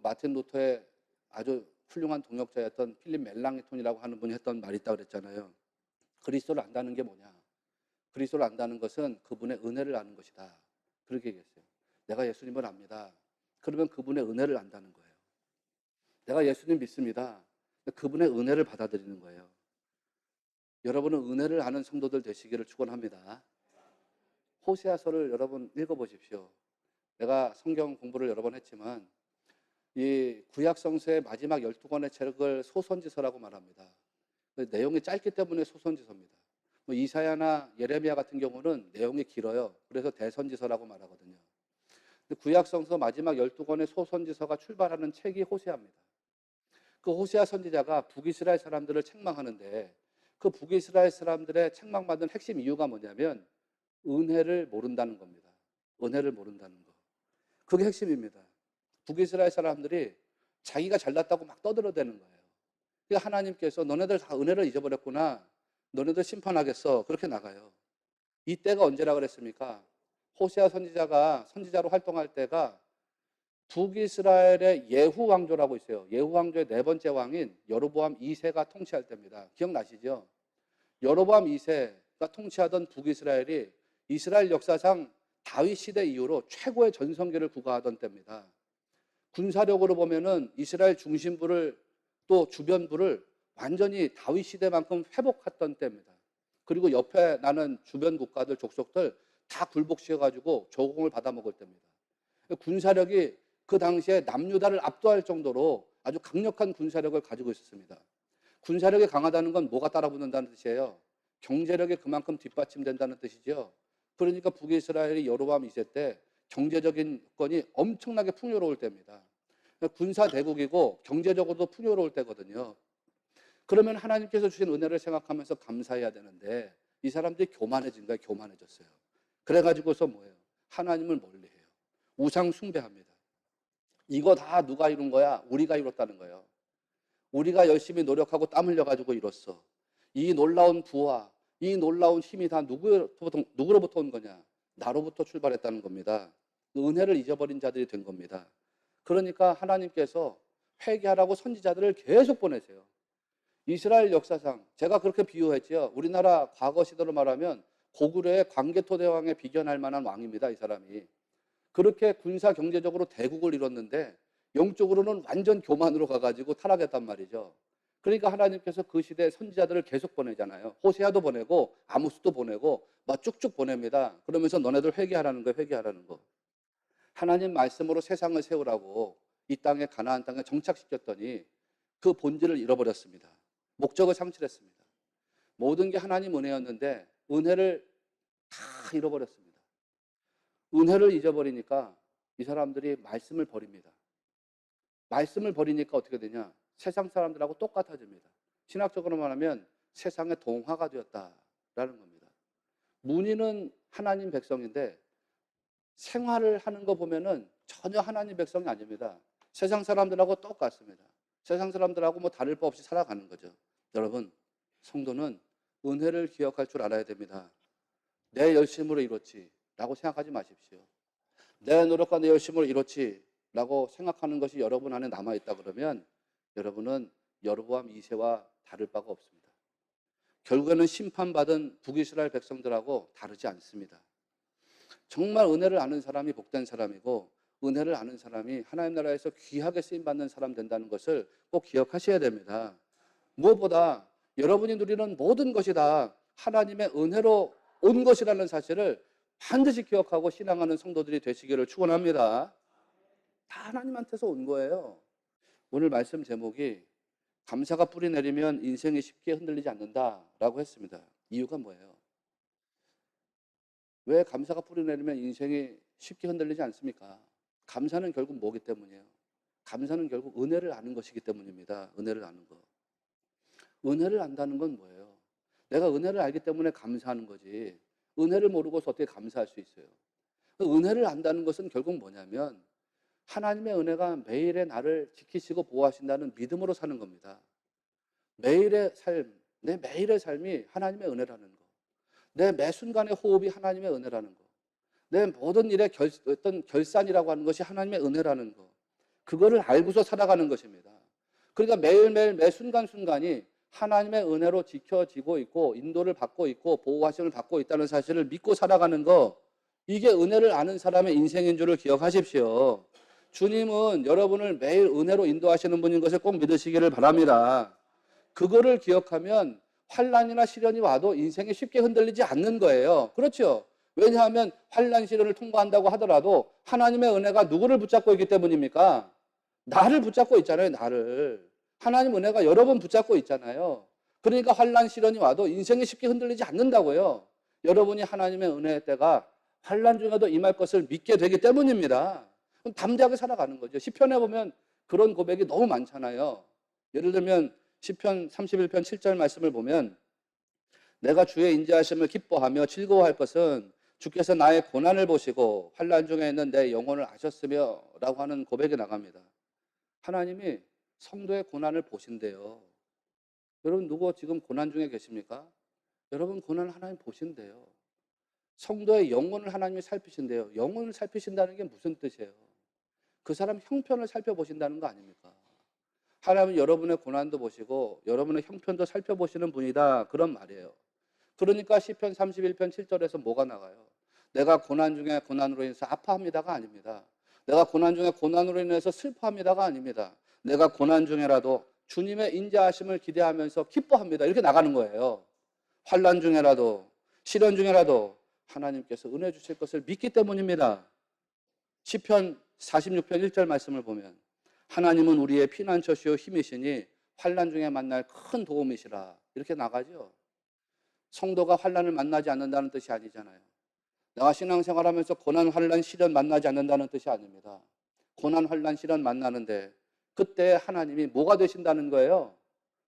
마틴 루터의 아주 훌륭한 동역자였던 필립 멜랑톤이라고 하는 분이 했던 말이 있다고 그랬잖아요. 그리스도를 안다는 게 뭐냐? 그리스도를 안다는 것은 그분의 은혜를 아는 것이다. 그렇게 얘기했어요. 내가 예수님을 압니다. 그러면 그분의 은혜를 안다는 거예요. 내가 예수님 믿습니다. 그분의 은혜를 받아들이는 거예요. 여러분은 은혜를 아는 성도들 되시기를 축원합니다. 호세아서를 여러분 읽어보십시오. 내가 성경 공부를 여러 번 했지만 이 구약 성서의 마지막 12권의 책을 소선지서라고 말합니다. 내용이 짧기 때문에 소선지서입니다. 뭐 이사야나 예레미야 같은 경우는 내용이 길어요. 그래서 대선지서라고 말하거든요. 근데 구약 성서 마지막 12권의 소선지서가 출발하는 책이 호세아입니다. 그 호세아 선지자가 북이스라엘 사람들을 책망하는데 그 북이스라엘 사람들의 책망받은 핵심 이유가 뭐냐면 은혜를 모른다는 겁니다. 은혜를 모른다는 거. 그게 핵심입니다. 북이스라엘 사람들이 자기가 잘났다고 막 떠들어대는 거예요. 그러니까 하나님께서 너네들 다 은혜를 잊어버렸구나. 너네들 심판하겠어. 그렇게 나가요. 이때가 언제라 그랬습니까? 호세아 선지자가 선지자로 활동할 때가 북이스라엘의 예후 왕조라고 있어요. 예후 왕조의 네 번째 왕인 여로보암 2세가 통치할 때입니다. 기억나시죠? 여로보암 2세가 통치하던 북이스라엘이 이스라엘 역사상 다윗 시대 이후로 최고의 전성기를 구가하던 때입니다. 군사력으로 보면은 이스라엘 중심부를 또 주변부를 완전히 다윗 시대만큼 회복했던 때입니다. 그리고 옆에 나는 주변 국가들 족속들 다 굴복시켜가지고 조공을 받아먹을 때입니다. 군사력이 그 당시에 남유다를 압도할 정도로 아주 강력한 군사력을 가지고 있었습니다. 군사력이 강하다는 건 뭐가 따라붙는다는 뜻이에요? 경제력이 그만큼 뒷받침된다는 뜻이죠. 그러니까 북이스라엘이 여로보암 2세 때 경제적인 건이 엄청나게 풍요로울 때입니다. 군사 대국이고 경제적으로도 풍요로울 때거든요. 그러면 하나님께서 주신 은혜를 생각하면서 감사해야 되는데 이 사람들이 교만해진 거예요. 교만해졌어요. 그래가지고서 뭐예요? 하나님을 멀리해요. 우상 숭배합니다. 이거 다 누가 이룬 거야? 우리가 이뤘다는 거예요. 우리가 열심히 노력하고 땀 흘려가지고 이뤘어. 이 놀라운 부와 이 놀라운 힘이 다 누구로부터 온 거냐? 나로부터 출발했다는 겁니다. 은혜를 잊어버린 자들이 된 겁니다. 그러니까 하나님께서 회개하라고 선지자들을 계속 보내세요. 이스라엘 역사상 제가 그렇게 비유했지요. 우리나라 과거 시대로 말하면 고구려의 광개토 대왕에 비견할 만한 왕입니다. 이 사람이. 그렇게 군사 경제적으로 대국을 이뤘는데 영적으로는 완전 교만으로 가가지고 타락했단 말이죠. 그러니까 하나님께서 그 시대에 선지자들을 계속 보내잖아요. 호세아도 보내고 아모스도 보내고 막 쭉쭉 보냅니다. 그러면서 너네들 회개하라는 거예요. 회개하라는 거. 하나님 말씀으로 세상을 세우라고 이 땅에 가나안 땅에 정착시켰더니 그 본질을 잃어버렸습니다. 목적을 상실했습니다. 모든 게 하나님 은혜였는데 은혜를 다 잃어버렸습니다. 은혜를 잊어버리니까 이 사람들이 말씀을 버립니다. 말씀을 버리니까 어떻게 되냐? 세상 사람들하고 똑같아집니다. 신학적으로 말하면 세상의 동화가 되었다라는 겁니다. 문의는 하나님 백성인데 생활을 하는 거 보면은 전혀 하나님 백성이 아닙니다. 세상 사람들하고 똑같습니다. 세상 사람들하고 뭐 다를 바 없이 살아가는 거죠. 여러분, 성도는 은혜를 기억할 줄 알아야 됩니다. 내 열심으로 이뤘지 라고 생각하지 마십시오. 내 노력과 내 열심으로 이뤘지 라고 생각하는 것이 여러분 안에 남아있다 그러면 여러분은 여로보암 2세와 다를 바가 없습니다. 결국에는 심판받은 북이스라엘 백성들하고 다르지 않습니다. 정말 은혜를 아는 사람이 복된 사람이고 은혜를 아는 사람이 하나님 나라에서 귀하게 쓰임받는 사람 된다는 것을 꼭 기억하셔야 됩니다. 무엇보다 여러분이 누리는 모든 것이 다 하나님의 은혜로 온 것이라는 사실을 반드시 기억하고 신앙하는 성도들이 되시기를 축원합니다. 다 하나님한테서 온 거예요. 오늘 말씀 제목이 감사가 뿌리 내리면 인생이 쉽게 흔들리지 않는다라고 했습니다. 이유가 뭐예요? 왜 감사가 뿌리 내리면 인생이 쉽게 흔들리지 않습니까? 감사는 결국 뭐기 때문이에요? 감사는 결국 은혜를 아는 것이기 때문입니다. 은혜를 아는 거. 은혜를 안다는 건 뭐예요? 내가 은혜를 알기 때문에 감사하는 거지. 은혜를 모르고서 어떻게 감사할 수 있어요? 은혜를 안다는 것은 결국 뭐냐면 하나님의 은혜가 매일의 나를 지키시고 보호하신다는 믿음으로 사는 겁니다. 매일의 삶, 내 매일의 삶이 하나님의 은혜라는 거. 내 매 순간의 호흡이 하나님의 은혜라는 거. 내 모든 일의 어떤 결산이라고 하는 것이 하나님의 은혜라는 거. 그거를 알고서 살아가는 것입니다. 그러니까 매일매일 매 순간순간이 하나님의 은혜로 지켜지고 있고 인도를 받고 있고 보호하심을 받고 있다는 사실을 믿고 살아가는 거, 이게 은혜를 아는 사람의 인생인 줄을 기억하십시오. 주님은 여러분을 매일 은혜로 인도하시는 분인 것을 꼭 믿으시기를 바랍니다. 그거를 기억하면 환난이나 시련이 와도 인생이 쉽게 흔들리지 않는 거예요. 그렇죠? 왜냐하면 환난 시련을 통과한다고 하더라도 하나님의 은혜가 누구를 붙잡고 있기 때문입니까? 나를 붙잡고 있잖아요. 나를. 하나님 은혜가 여러분 붙잡고 있잖아요. 그러니까 환난 시련이 와도 인생이 쉽게 흔들리지 않는다고요. 여러분이 하나님의 은혜의 때가 환난 중에도 임할 것을 믿게 되기 때문입니다. 그럼 담대하게 살아가는 거죠. 시편에 보면 그런 고백이 너무 많잖아요. 예를 들면 시편 31편 7절 말씀을 보면 내가 주의 인자하심을 기뻐하며 즐거워할 것은 주께서 나의 고난을 보시고 환난 중에 있는 내 영혼을 아셨으며 라고 하는 고백이 나갑니다. 하나님이 성도의 고난을 보신대요. 여러분 누구 지금 고난 중에 계십니까? 여러분 고난을 하나님 보신대요. 성도의 영혼을 하나님이 살피신대요. 영혼을 살피신다는 게 무슨 뜻이에요? 그 사람 형편을 살펴보신다는 거 아닙니까? 하나님은 여러분의 고난도 보시고 여러분의 형편도 살펴보시는 분이다, 그런 말이에요. 그러니까 시편 31편 7절에서 뭐가 나가요? 내가 고난 중에 고난으로 인해서 아파합니다가 아닙니다. 내가 고난 중에 고난으로 인해서 슬퍼합니다가 아닙니다. 내가 고난 중에라도 주님의 인자하심을 기대하면서 기뻐합니다, 이렇게 나가는 거예요. 환난 중에라도 시련 중에라도 하나님께서 은혜 주실 것을 믿기 때문입니다. 시편 46편 1절 말씀을 보면 하나님은 우리의 피난처시요 힘이시니 환난 중에 만날 큰 도움이시라, 이렇게 나가죠. 성도가 환난을 만나지 않는다는 뜻이 아니잖아요. 내가 신앙생활하면서 고난, 환난, 시련 만나지 않는다는 뜻이 아닙니다. 고난, 환난, 시련 만나는데 그때 하나님이 뭐가 되신다는 거예요?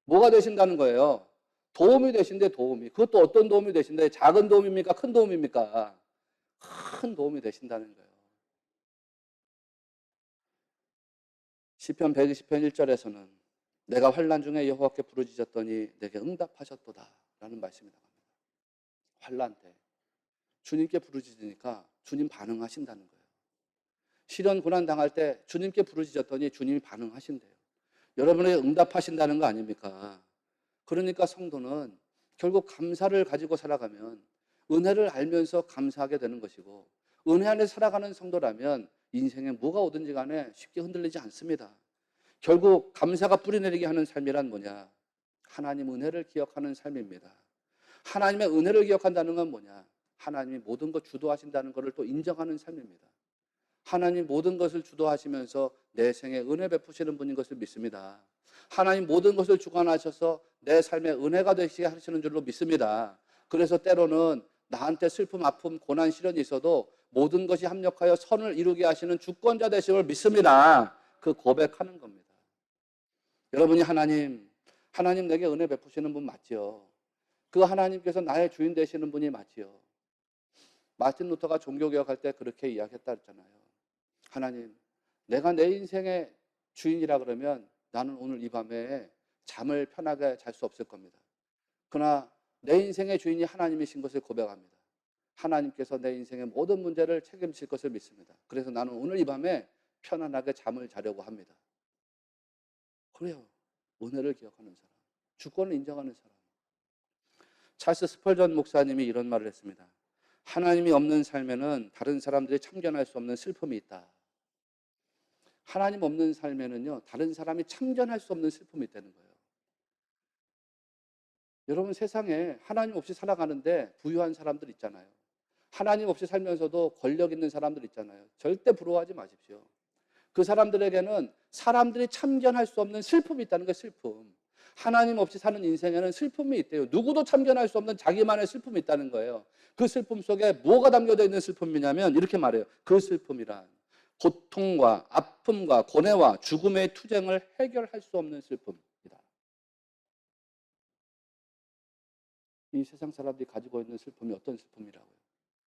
뭐가 되신다는 거예요? 도움이 되신대, 도움이. 그것도 어떤 도움이 되신대? 작은 도움입니까? 큰 도움입니까? 큰 도움이 되신다는 거예요. 시편 120편 1절에서는 내가 환난 중에 여호와께 부르짖었더니 내게 응답하셨도다 라는 말씀이 나갑니다. 환난 때 주님께 부르짖으니까 주님 반응하신다는 거예요. 시련 고난 당할 때 주님께 부르짖었더니 주님이 반응하신대요. 여러분에게 응답하신다는 거 아닙니까? 그러니까 성도는 결국 감사를 가지고 살아가면 은혜를 알면서 감사하게 되는 것이고, 은혜 안에 살아가는 성도라면 인생에 뭐가 오든지 간에 쉽게 흔들리지 않습니다. 결국 감사가 뿌리내리게 하는 삶이란 뭐냐? 하나님 은혜를 기억하는 삶입니다. 하나님의 은혜를 기억한다는 건 뭐냐? 하나님이 모든 것 주도하신다는 것을 또 인정하는 삶입니다. 하나님 모든 것을 주도하시면서 내 생에 은혜 베푸시는 분인 것을 믿습니다. 하나님 모든 것을 주관하셔서 내 삶에 은혜가 되시게 하시는 줄로 믿습니다. 그래서 때로는 나한테 슬픔, 아픔, 고난, 시련이 있어도 모든 것이 합력하여 선을 이루게 하시는 주권자 되심을 믿습니다. 그 고백하는 겁니다. 여러분이 하나님 내게 은혜 베푸시는 분 맞지요? 그 하나님께서 나의 주인 되시는 분이 맞지요? 마틴 루터가 종교개혁할 때 그렇게 이야기했다 했잖아요. 하나님, 내가 내 인생의 주인이라 그러면 나는 오늘 이 밤에 잠을 편하게 잘 수 없을 겁니다. 그러나 내 인생의 주인이 하나님이신 것을 고백합니다. 하나님께서 내 인생의 모든 문제를 책임질 것을 믿습니다. 그래서 나는 오늘 이 밤에 편안하게 잠을 자려고 합니다. 그래요. 은혜를 기억하는 사람, 주권을 인정하는 사람. 찰스 스펄전 목사님이 이런 말을 했습니다. 하나님이 없는 삶에는 다른 사람들이 참견할 수 없는 슬픔이 있다. 하나님 없는 삶에는요, 다른 사람이 참견할 수 없는 슬픔이 있다는 거예요. 여러분 세상에 하나님 없이 살아가는데 부유한 사람들 있잖아요. 하나님 없이 살면서도 권력 있는 사람들 있잖아요. 절대 부러워하지 마십시오. 그 사람들에게는 사람들이 참견할 수 없는 슬픔이 있다는 거예요. 슬픔. 하나님 없이 사는 인생에는 슬픔이 있대요. 누구도 참견할 수 없는 자기만의 슬픔이 있다는 거예요. 그 슬픔 속에 뭐가 담겨져 있는 슬픔이냐면 이렇게 말해요. 그 슬픔이란 고통과 아픔과 고뇌와 죽음의 투쟁을 해결할 수 없는 슬픔이다. 이 세상 사람들이 가지고 있는 슬픔이 어떤 슬픔이라고요?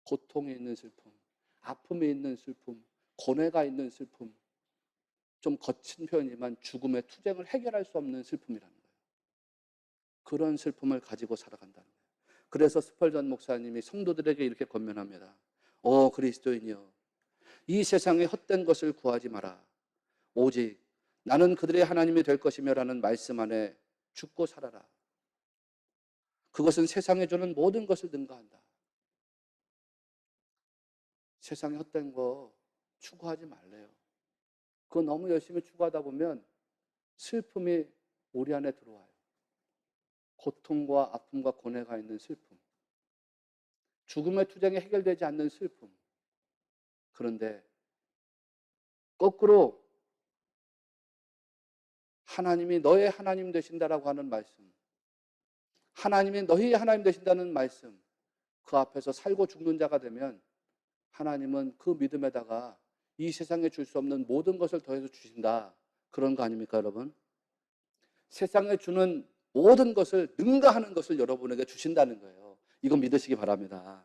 고통에 있는 슬픔, 아픔에 있는 슬픔, 고뇌가 있는 슬픔, 좀 거친 표현이지만 죽음의 투쟁을 해결할 수 없는 슬픔이라는 거예요. 그런 슬픔을 가지고 살아간다는 거예요. 그래서 스펄전 목사님이 성도들에게 이렇게 권면합니다. 그리스도인이여, 이 세상의 헛된 것을 구하지 마라. 오직 나는 그들의 하나님이 될 것이며 라는 말씀 안에 죽고 살아라. 그것은 세상에 주는 모든 것을 능가한다. 세상에 헛된 거 추구하지 말래요. 그거 너무 열심히 추구하다 보면 슬픔이 우리 안에 들어와요. 고통과 아픔과 고뇌가 있는 슬픔. 죽음의 투쟁이 해결되지 않는 슬픔. 그런데 거꾸로 하나님이 너의 하나님 되신다라고 하는 말씀, 하나님이 너희 하나님 되신다는 말씀, 그 앞에서 살고 죽는 자가 되면 하나님은 그 믿음에다가 이 세상에 줄 수 없는 모든 것을 더해서 주신다. 그런 거 아닙니까, 여러분? 세상에 주는 모든 것을 능가하는 것을 여러분에게 주신다는 거예요. 이건 믿으시기 바랍니다.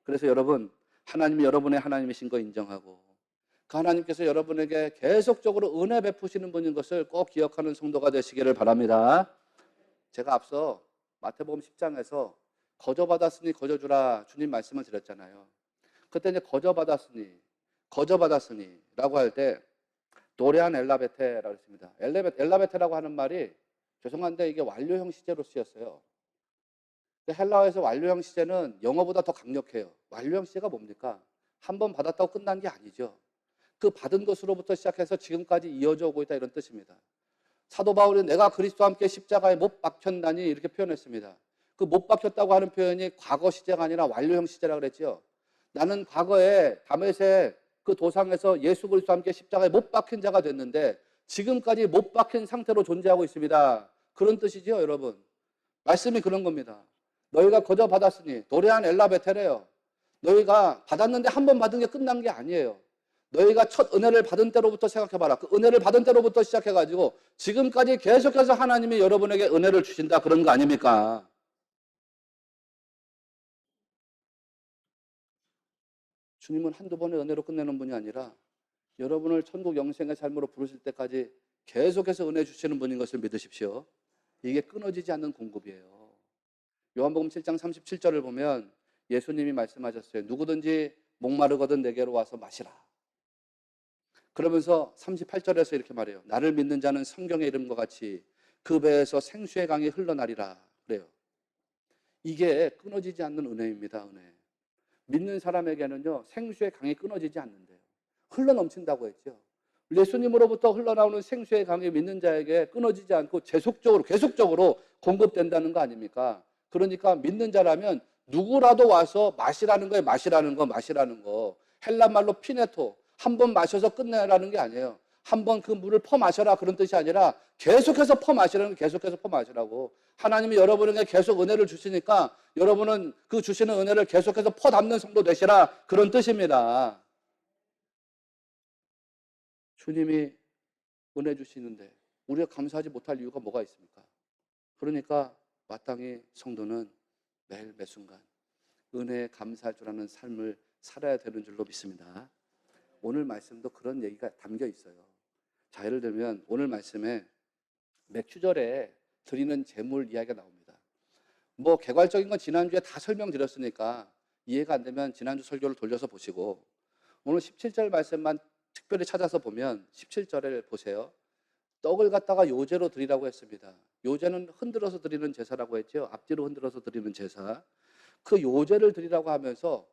그래서 여러분, 하나님이 여러분의 하나님이신 거 인정하고 그 하나님께서 여러분에게 계속적으로 은혜 베푸시는 분인 것을 꼭 기억하는 성도가 되시기를 바랍니다. 제가 앞서 마태복음 10장에서 거저받았으니 거저주라 주님 말씀을 드렸잖아요. 그때 이제 거저받았으니라고 할 때 도레안 엘라베테라고 했습니다. 엘라베테라고 하는 말이 죄송한데 이게 완료형 시제로 쓰였어요. 헬라어에서 완료형 시제는 영어보다 더 강력해요. 완료형 시제가 뭡니까? 한 번 받았다고 끝난 게 아니죠. 그 받은 것으로부터 시작해서 지금까지 이어져 오고 있다 이런 뜻입니다. 사도 바울이 내가 그리스도와 함께 십자가에 못 박혔나니 이렇게 표현했습니다. 그 못 박혔다고 하는 표현이 과거 시제가 아니라 완료형 시제라고 그랬죠. 나는 과거에 다메섹 그 도상에서 예수 그리스도와 함께 십자가에 못 박힌 자가 됐는데 지금까지 못 박힌 상태로 존재하고 있습니다. 그런 뜻이죠, 여러분. 말씀이 그런 겁니다. 너희가 거저 받았으니 도레안 엘라베테래요. 너희가 받았는데 한 번 받은 게 끝난 게 아니에요. 너희가 첫 은혜를 받은 때로부터 생각해봐라. 그 은혜를 받은 때로부터 시작해가지고 지금까지 계속해서 하나님이 여러분에게 은혜를 주신다. 그런 거 아닙니까? 주님은 한두 번의 은혜로 끝내는 분이 아니라 여러분을 천국 영생의 삶으로 부르실 때까지 계속해서 은혜 주시는 분인 것을 믿으십시오. 이게 끊어지지 않는 공급이에요. 요한복음 7장 37절을 보면 예수님이 말씀하셨어요. 누구든지 목마르거든 내게로 와서 마시라. 그러면서 38절에서 이렇게 말해요. 나를 믿는 자는 성경의 이름과 같이 그 배에서 생수의 강이 흘러나리라. 그래요. 이게 끊어지지 않는 은혜입니다. 은혜. 믿는 사람에게는요, 생수의 강이 끊어지지 않는데요. 흘러넘친다고 했죠. 예수님으로부터 흘러나오는 생수의 강이 믿는 자에게 끊어지지 않고 계속적으로 공급된다는 거 아닙니까? 그러니까 믿는 자라면 누구라도 와서 마시라는 거예요. 마시라는 거. 헬라 말로 피네토. 한 번 마셔서 끝내라는 게 아니에요. 한 번 그 물을 퍼마셔라 그런 뜻이 아니라 계속해서 퍼마시라는 거, 계속해서 퍼마시라고. 하나님이 여러분에게 계속 은혜를 주시니까 여러분은 그 주시는 은혜를 계속해서 퍼담는 성도 되시라 그런 뜻입니다. 주님이 은혜 주시는데 우리가 감사하지 못할 이유가 뭐가 있습니까? 그러니까 마땅히 성도는 매일 매순간 은혜에 감사할 줄 아는 삶을 살아야 되는 줄로 믿습니다. 오늘 말씀도 그런 얘기가 담겨 있어요. 자, 예를 들면 오늘 말씀에 맥주절에 드리는 제물 이야기가 나옵니다. 뭐 개괄적인 건 지난주에 다 설명드렸으니까 이해가 안 되면 지난주 설교를 돌려서 보시고 오늘 17절 말씀만 특별히 찾아서 보면 17절을 보세요. 떡을 갖다가 요제로 드리라고 했습니다. 요제는 흔들어서 드리는 제사라고 했죠. 앞뒤로 흔들어서 드리는 제사. 그 요제를 드리라고 하면서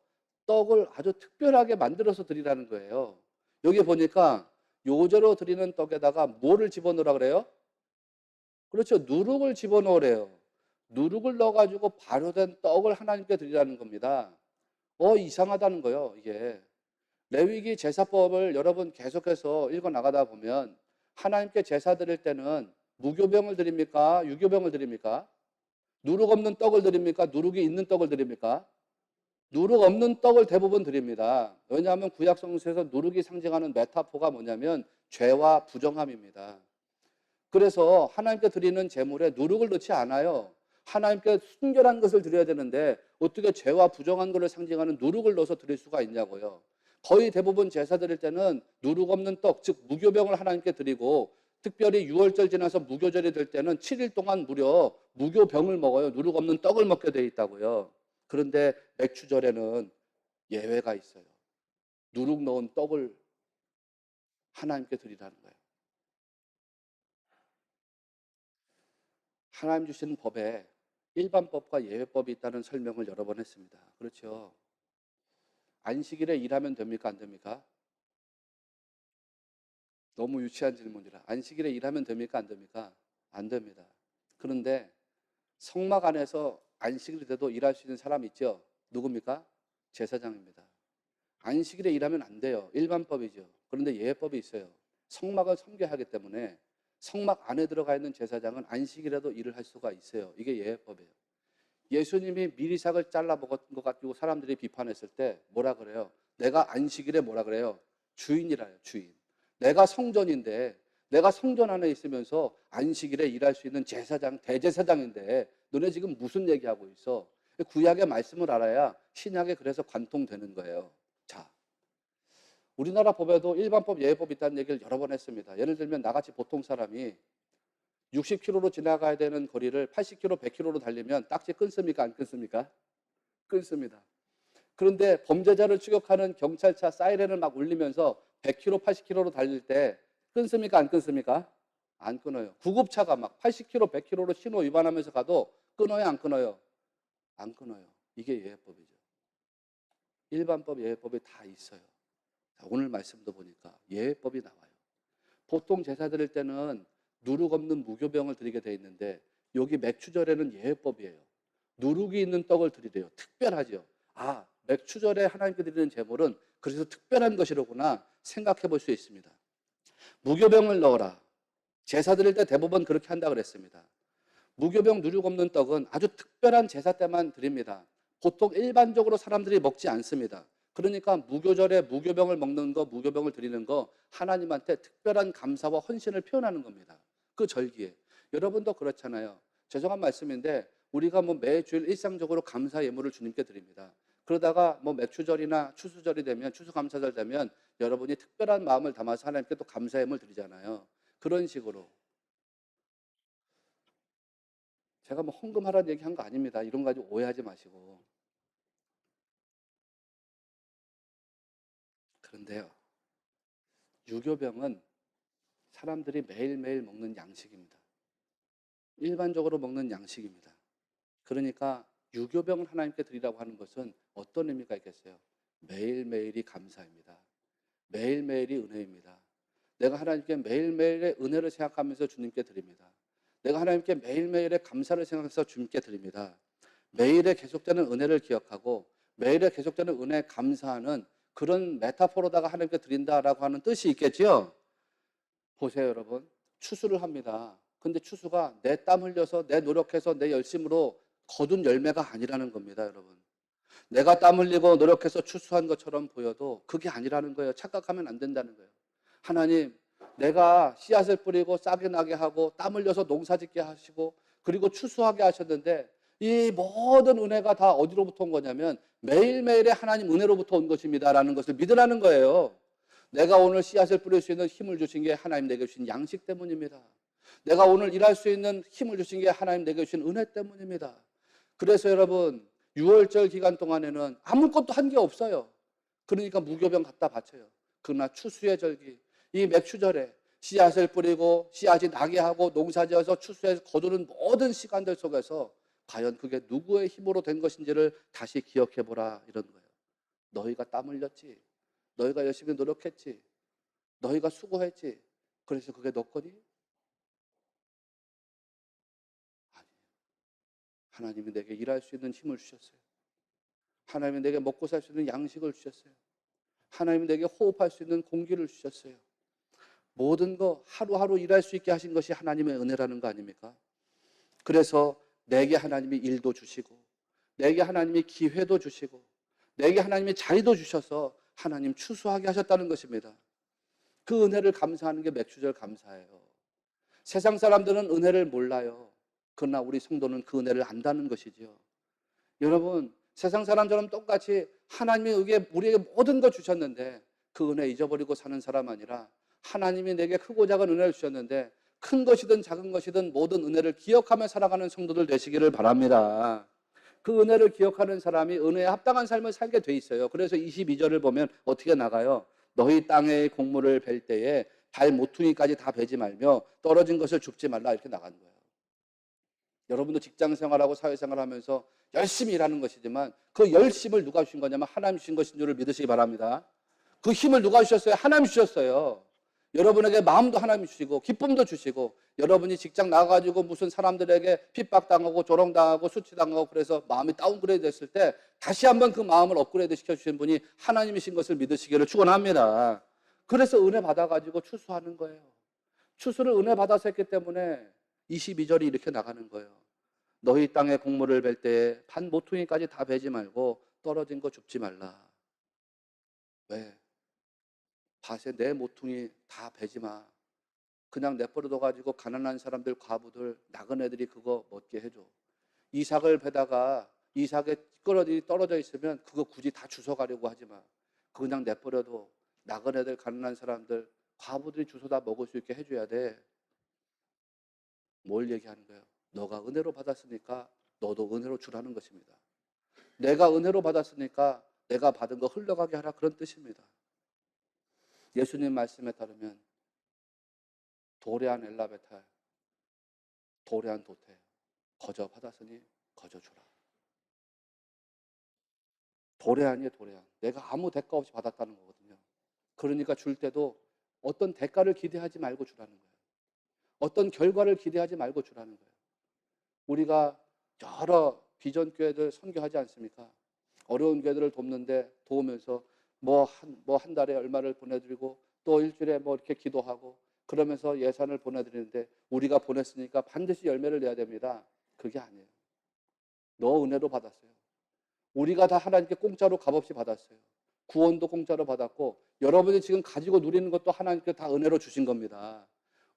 떡을 아주 특별하게 만들어서 드리라는 거예요. 여기 보니까 요제로 드리는 떡에다가 뭐를 집어넣으라 그래요? 그렇죠. 누룩을 집어넣으래요. 누룩을 넣어가지고 발효된 떡을 하나님께 드리라는 겁니다. 이상하다는 거예요, 이게. 레위기 제사법을 여러분 계속해서 읽어 나가다 보면 하나님께 제사 드릴 때는 무교병을 드립니까? 유교병을 드립니까? 누룩 없는 떡을 드립니까? 누룩이 있는 떡을 드립니까? 누룩 없는 떡을 대부분 드립니다. 왜냐하면 구약 성서에서 누룩이 상징하는 메타포가 뭐냐면 죄와 부정함입니다. 그래서 하나님께 드리는 제물에 누룩을 넣지 않아요. 하나님께 순결한 것을 드려야 되는데 어떻게 죄와 부정한 것을 상징하는 누룩을 넣어서 드릴 수가 있냐고요. 거의 대부분 제사 드릴 때는 누룩 없는 떡, 즉 무교병을 하나님께 드리고 특별히 6월절 지나서 무교절이 될 때는 7일 동안 무려 무교병을 먹어요. 누룩 없는 떡을 먹게 돼 있다고요. 그런데 맥주절에는 예외가 있어요. 누룩 넣은 떡을 하나님께 드리라는 거예요. 하나님 주시는 법에 일반법과 예외법이 있다는 설명을 여러 번 했습니다. 그렇죠. 안식일에 일하면 됩니까? 안 됩니까? 너무 유치한 질문이라. 안식일에 일하면 됩니까? 안 됩니까? 안 됩니다. 그런데 성막 안에서 안식일이 돼도 일할 수 있는 사람 있죠? 누굽니까? 제사장입니다. 안식일에 일하면 안 돼요. 일반법이죠. 그런데 예외법이 있어요. 성막을 섬겨야 하기 때문에 성막 안에 들어가 있는 제사장은 안식일에도 일을 할 수가 있어요. 이게 예외법이에요. 예수님이 미리삭을 잘라 먹은 것 가지고 사람들이 비판했을 때 뭐라 그래요? 내가 안식일에 뭐라 그래요? 주인이라요, 주인. 내가 성전인데, 내가 성전 안에 있으면서 안식일에 일할 수 있는 제사장, 대제사장인데 너네 지금 무슨 얘기하고 있어? 구약의 말씀을 알아야 신약에 그래서 관통되는 거예요. 자, 우리나라 법에도 일반법, 예외법이 있다는 얘기를 여러 번 했습니다. 예를 들면 나같이 보통 사람이 60km로 지나가야 되는 거리를 80km, 100km로 달리면 딱지 끊습니까? 안 끊습니까? 끊습니다. 그런데 범죄자를 추격하는 경찰차 사이렌을 막 울리면서 100km, 80km로 달릴 때 끊습니까? 안 끊습니까? 안 끊어요. 구급차가 막 80km, 100km로 신호 위반하면서 가도 끊어요? 안 끊어요? 안 끊어요. 이게 예외법이죠. 일반법, 예외법이 다 있어요. 자, 오늘 말씀도 보니까 예외법이 나와요. 보통 제사 드릴 때는 누룩 없는 무교병을 드리게 돼 있는데 여기 맥추절에는 예외법이에요. 누룩이 있는 떡을 드리래요. 특별하죠. 아, 맥추절에 하나님께 드리는 제물은 그래서 특별한 것이로구나 생각해 볼 수 있습니다. 무교병을 넣어라. 제사 드릴 때 대부분 그렇게 한다 그랬습니다. 무교병 누룩 없는 떡은 아주 특별한 제사 때만 드립니다. 보통 일반적으로 사람들이 먹지 않습니다. 그러니까 무교절에 무교병을 먹는 거, 무교병을 드리는 거 하나님한테 특별한 감사와 헌신을 표현하는 겁니다. 그 절기에. 여러분도 그렇잖아요. 죄송한 말씀인데 우리가 뭐 매주일 일상적으로 감사 예물을 주님께 드립니다. 그러다가 뭐 맥추절이나 추수절이 되면 추수감사절 되면 여러분이 특별한 마음을 담아서 하나님께 또 감사 예물 드리잖아요. 그런 식으로. 제가 뭐 헌금하라는 얘기 한 거 아닙니다. 이런 거 가지고 오해하지 마시고. 그런데요, 유교병은 사람들이 매일매일 먹는 양식입니다. 일반적으로 먹는 양식입니다. 그러니까 유교병을 하나님께 드리라고 하는 것은 어떤 의미가 있겠어요? 매일매일이 감사입니다. 매일매일이 은혜입니다. 내가 하나님께 매일매일의 은혜를 생각하면서 주님께 드립니다. 내가 하나님께 매일매일의 감사를 생각해서 주님께 드립니다. 매일의 계속되는 은혜를 기억하고 매일의 계속되는 은혜에 감사하는 그런 메타포로다가 하나님께 드린다라고 하는 뜻이 있겠죠? 보세요, 여러분. 추수를 합니다. 근데 추수가 내 땀 흘려서 내 노력해서 내 열심으로 거둔 열매가 아니라는 겁니다, 여러분. 내가 땀 흘리고 노력해서 추수한 것처럼 보여도 그게 아니라는 거예요. 착각하면 안 된다는 거예요. 하나님, 내가 씨앗을 뿌리고 싹이 나게 하고 땀 흘려서 농사 짓게 하시고 그리고 추수하게 하셨는데 이 모든 은혜가 다 어디로부터 온 거냐면 매일매일의 하나님 은혜로부터 온 것입니다라는 것을 믿으라는 거예요. 내가 오늘 씨앗을 뿌릴 수 있는 힘을 주신 게 하나님 내게 주신 양식 때문입니다. 내가 오늘 일할 수 있는 힘을 주신 게 하나님 내게 주신 은혜 때문입니다. 그래서 여러분 6월절 기간 동안에는 아무것도 한 게 없어요. 그러니까 무교병 갖다 바쳐요. 그러나 추수의 절기, 이 맥추절에 씨앗을 뿌리고 씨앗이 나게 하고 농사지어서 추수해서 거두는 모든 시간들 속에서 과연 그게 누구의 힘으로 된 것인지를 다시 기억해보라 이런 거예요. 너희가 땀 흘렸지. 너희가 열심히 노력했지. 너희가 수고했지. 그래서 그게 너 거니? 아니. 하나님이 내게 일할 수 있는 힘을 주셨어요. 하나님이 내게 먹고 살 수 있는 양식을 주셨어요. 하나님이 내게 호흡할 수 있는 공기를 주셨어요. 모든 거 하루하루 일할 수 있게 하신 것이 하나님의 은혜라는 거 아닙니까? 그래서 내게 하나님이 일도 주시고 내게 하나님이 기회도 주시고 내게 하나님이 자리도 주셔서 하나님 추수하게 하셨다는 것입니다. 그 은혜를 감사하는 게 맥주절 감사예요. 세상 사람들은 은혜를 몰라요. 그러나 우리 성도는 그 은혜를 안다는 것이죠. 여러분, 세상 사람처럼 똑같이 하나님이 우리에게 모든 걸 주셨는데 그 은혜 잊어버리고 사는 사람 아니라 하나님이 내게 크고 작은 은혜를 주셨는데 큰 것이든 작은 것이든 모든 은혜를 기억하며 살아가는 성도들 되시기를 바랍니다. 그 은혜를 기억하는 사람이 은혜에 합당한 삶을 살게 돼 있어요. 그래서 22절을 보면 어떻게 나가요? 너희 땅의 곡물을 벨 때에 발 모퉁이까지 다 베지 말며 떨어진 것을 줍지 말라 이렇게 나간 거예요. 여러분도 직장 생활하고 사회생활 하면서 열심히 일하는 것이지만 그 열심을 누가 주신 거냐면 하나님 주신 것인 줄을 믿으시기 바랍니다. 그 힘을 누가 주셨어요? 하나님 주셨어요. 여러분에게 마음도 하나님 주시고 기쁨도 주시고, 여러분이 직장 나가가지고 무슨 사람들에게 핍박당하고 조롱당하고 수치당하고 그래서 마음이 다운그레이드 됐을 때 다시 한번 그 마음을 업그레이드 시켜주신 분이 하나님이신 것을 믿으시기를 축원합니다. 그래서 은혜 받아가지고 추수하는 거예요. 추수를 은혜 받아서 했기 때문에 22절이 이렇게 나가는 거예요. 너희 땅에 곡물을 벨 때에 반 모퉁이까지 다 베지 말고 떨어진 거 줍지 말라. 왜? 밭에 내 모퉁이 다 베지 마. 그냥 내버려둬 가지고 가난한 사람들, 과부들, 나그네들이 그거 먹게 해줘. 이삭을 베다가 이삭에 찌꺼러지 떨어져 있으면 그거 굳이 다 주워가려고 하지 마. 그거 그냥 내버려둬. 나그네들, 가난한 사람들, 과부들이 주워 다 먹을 수 있게 해줘야 돼. 뭘 얘기하는 거예요? 너가 은혜로 받았으니까 너도 은혜로 주라는 것입니다. 내가 은혜로 받았으니까 내가 받은 거 흘러가게 하라, 그런 뜻입니다. 예수님 말씀에 따르면 도레안 엘라베탈, 도레안 도태, 거저 받았으니 거저 주라. 도레안이에요, 도레안. 내가 아무 대가 없이 받았다는 거거든요. 그러니까 줄 때도 어떤 대가를 기대하지 말고 주라는 거예요. 어떤 결과를 기대하지 말고 주라는 거예요. 우리가 여러 비전교회들 선교하지 않습니까? 어려운 교회들을 돕는데 도우면서 한 달에 얼마를 보내드리고 또 일주일에 뭐 이렇게 기도하고 그러면서 예산을 보내드리는데 우리가 보냈으니까 반드시 열매를 내야 됩니다. 그게 아니에요. 너 은혜로 받았어요. 우리가 다 하나님께 공짜로 값없이 받았어요. 구원도 공짜로 받았고 여러분이 지금 가지고 누리는 것도 하나님께 다 은혜로 주신 겁니다.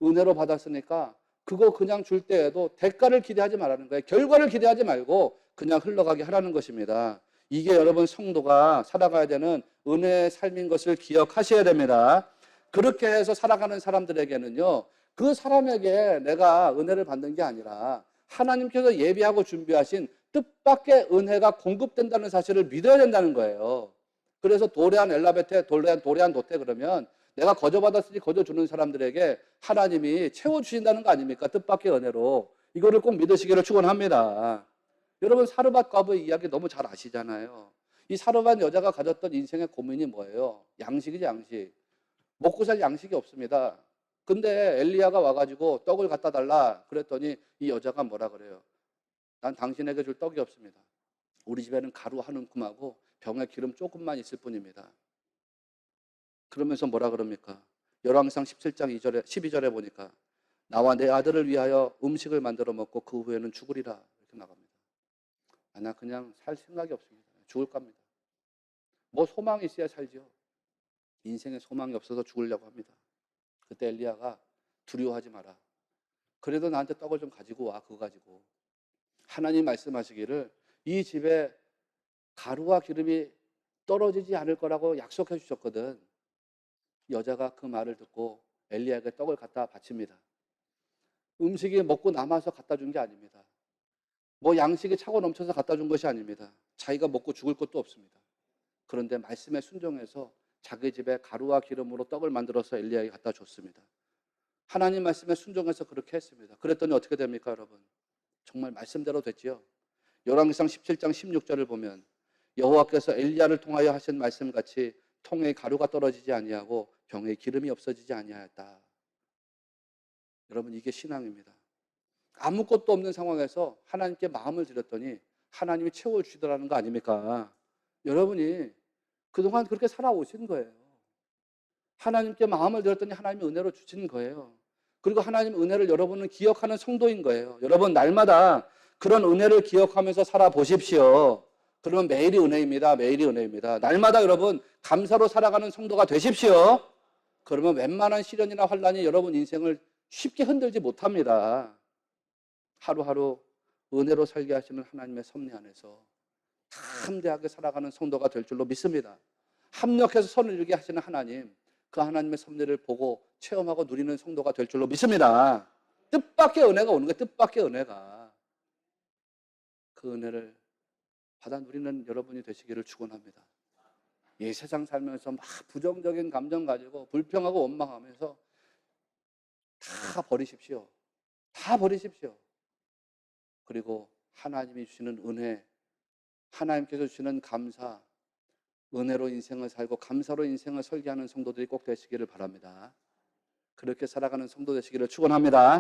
은혜로 받았으니까 그거 그냥 줄 때에도 대가를 기대하지 말라는 거예요. 결과를 기대하지 말고 그냥 흘러가게 하라는 것입니다. 이게 여러분 성도가 살아가야 되는 은혜의 삶인 것을 기억하셔야 됩니다. 그렇게 해서 살아가는 사람들에게는요, 그 사람에게 내가 은혜를 받는 게 아니라 하나님께서 예비하고 준비하신 뜻밖의 은혜가 공급된다는 사실을 믿어야 된다는 거예요. 그래서 도레안 엘라베테, 도레안 도테 그러면 내가 거저 받았으니 거저 주는 사람들에게 하나님이 채워주신다는 거 아닙니까? 뜻밖의 은혜로. 이거를 꼭 믿으시기를 축원합니다. 여러분, 사르밧 과부의 이야기 너무 잘 아시잖아요. 이 사르밧 여자가 가졌던 인생의 고민이 뭐예요? 양식이지, 양식. 먹고 살 양식이 없습니다. 근데 엘리야가 와가지고 떡을 갖다 달라 그랬더니 이 여자가 뭐라 그래요? 난 당신에게 줄 떡이 없습니다. 우리 집에는 가루 한 움큼하고 병에 기름 조금만 있을 뿐입니다. 그러면서 뭐라 그럽니까? 열왕기상 17장 2절에 12절에 보니까 나와 내 아들을 위하여 음식을 만들어 먹고 그 후에는 죽으리라, 이렇게 나갑니다. 나 그냥 살 생각이 없습니다. 죽을 겁니다. 뭐 소망이 있어야 살죠. 인생에 소망이 없어서 죽으려고 합니다. 그때 엘리야가 두려워하지 마라. 그래도 나한테 떡을 좀 가지고 와. 그거 가지고. 하나님 말씀하시기를 이 집에 가루와 기름이 떨어지지 않을 거라고 약속해 주셨거든. 여자가 그 말을 듣고 엘리야에게 떡을 갖다 바칩니다. 음식이 먹고 남아서 갖다 준 게 아닙니다. 뭐 양식이 차고 넘쳐서 갖다 준 것이 아닙니다. 자기가 먹고 죽을 것도 없습니다. 그런데 말씀에 순종해서 자기 집에 가루와 기름으로 떡을 만들어서 엘리야에게 갖다 줬습니다. 하나님 말씀에 순종해서 그렇게 했습니다. 그랬더니 어떻게 됩니까, 여러분? 정말 말씀대로 됐지요. 열왕기상 17장 16절을 보면 여호와께서 엘리야를 통하여 하신 말씀같이 통에 가루가 떨어지지 아니하고 병에 기름이 없어지지 아니하였다. 여러분, 이게 신앙입니다. 아무것도 없는 상황에서 하나님께 마음을 드렸더니 하나님이 채워주시더라는 거 아닙니까? 여러분이 그동안 그렇게 살아오신 거예요. 하나님께 마음을 드렸더니 하나님이 은혜로 주신 거예요. 그리고 하나님 은혜를 여러분은 기억하는 성도인 거예요. 여러분, 날마다 그런 은혜를 기억하면서 살아보십시오. 그러면 매일이 은혜입니다. 매일이 은혜입니다. 날마다 여러분 감사로 살아가는 성도가 되십시오. 그러면 웬만한 시련이나 환란이 여러분 인생을 쉽게 흔들지 못합니다. 하루하루 은혜로 살게 하시는 하나님의 섭리 안에서 담대하게 살아가는 성도가 될 줄로 믿습니다. 합력해서 선을 이루게 하시는 하나님, 그 하나님의 섭리를 보고 체험하고 누리는 성도가 될 줄로 믿습니다. 뜻밖의 은혜가 오는 거예요. 뜻밖의 은혜가. 그 은혜를 받아 누리는 여러분이 되시기를 축원합니다. 이 세상 살면서 막 부정적인 감정 가지고 불평하고 원망하면서 다 버리십시오. 다 버리십시오. 그리고 하나님이 주시는 은혜, 하나님께서 주시는 감사, 은혜로 인생을 살고 감사로 인생을 설계하는 성도들이 꼭 되시기를 바랍니다. 그렇게 살아가는 성도 되시기를 축원합니다.